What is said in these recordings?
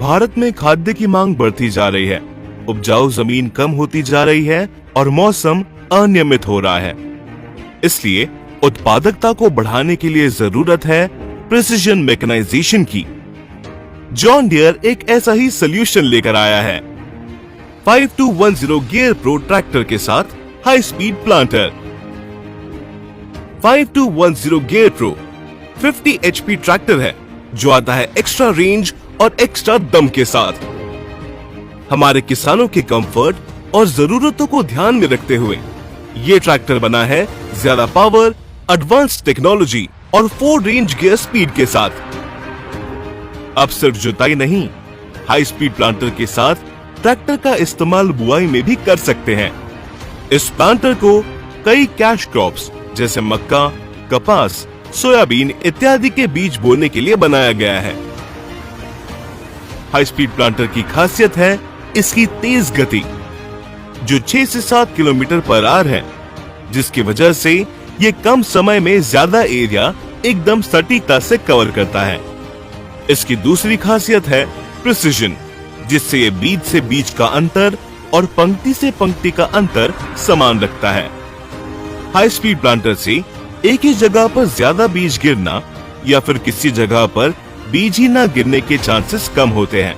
भारत में खाद्य की मांग बढ़ती जा रही है, उपजाऊ जमीन कम होती जा रही है और मौसम अनियमित हो रहा है। इसलिए उत्पादकता को बढ़ाने के लिए जरूरत है प्रिसिजन मैकेनाइजेशन की। जॉन डियर एक ऐसा ही सोल्यूशन लेकर आया है 5210 गियर प्रो ट्रैक्टर के साथ high speed planter. 5210 gear pro 50 HP tractor है जो आता है एक्स्ट्रा रेंज और एक्स्ट्रा दम के साथ। हमारे किसानों के कंफर्ट और जरूरतों को ध्यान में रखते हुए ये ट्रैक्टर बना है ज्यादा पावर, एडवांस टेक्नोलॉजी और 4 रेंज गियर स्पीड के साथ। अब सिर्फ जुताई नहीं, हाई स्पीड प्लांटर के साथ ट्रैक्टर का इस्तेमाल बुआई में भी कर सकते हैं। इस प्लांटर को कई कैश क्रॉप्स जैसे मक्का, कपास, सोयाबीन इत्यादि के बीज बोने के लिए बनाया गया है। हाई स्पीड प्लांटर की खासियत है इसकी तेज गति जो 6 से 7 किलोमीटर पर आवर है, जिसकी वजह से ये कम समय में ज्यादा एरिया एकदम सटीकता से कवर करता है। इसकी दूसरी खासियत है प्रिसिजन, जिससे ये बीज से बीज का अंतर और पंक्ति से पंक्ति का अंतर समान रखता है। हाई स्पीड प्लांटर से एक ही जगह पर ज्यादा बीज गिरना या फिर किसी जगह पर बीज ही ना गिरने के चांसेस कम होते हैं।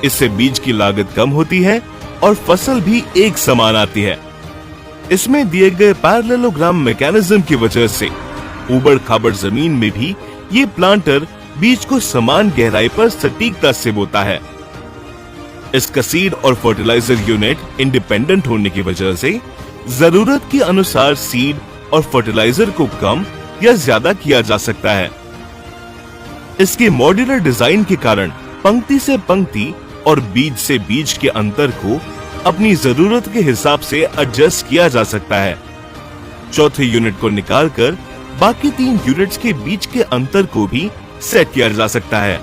इससे बीज की लागत कम होती है और फसल भी एक समान आती है। इसमें दिए गए पैरेललोग्राम मैकेनिज्म की वजह से ऊबड़ खाबड़ जमीन में भी ये प्लांटर बीज को समान गहराई पर सटीकता से बोता है। इसका सीड और फर्टिलाइजर यूनिट इंडिपेंडेंट होने की वजह से जरूरत के अनुसार सीड और फर्टिलाइजर को कम या ज्यादा किया जा सकता है। इसके मॉड्यूलर डिजाइन के कारण पंक्ति से पंक्ति और बीज से बीज के अंतर को अपनी जरूरत के हिसाब से एडजस्ट किया जा सकता है। चौथे यूनिट को निकालकर बाकी 3 यूनिट्स के बीच के अंतर को भी सेट किया जा सकता है।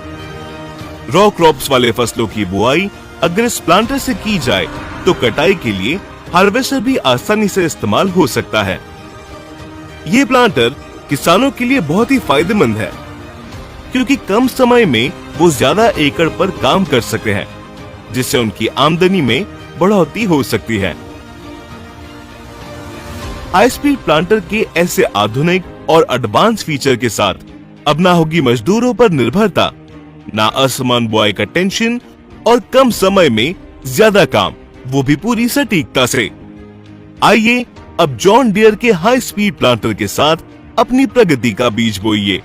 रॉ क्रॉप्स वाले फसलों की बुआई अगर इस प्लांटर से की जाए तो कटाई के लिए हार्वेस्टर भी आसानी से इस्तेमाल हो सकता है। ये प्लांटर किसानों के लिए बहुत ही फायदेमंद है क्योंकि कम समय में वो ज्यादा एकड़ पर काम कर सकते हैं, जिससे उनकी आमदनी में बढ़ोतरी हो सकती है। हाई स्पीड प्लांटर के ऐसे आधुनिक और एडवांस फीचर के साथ अब ना होगी मजदूरों पर निर्भरता, ना असमान बुआई का टेंशन और कम समय में ज्यादा काम, वो भी पूरी सटीकता से। आइए अब जॉन डियर के हाई स्पीड प्लांटर के साथ अपनी प्रगति का बीज बोइए।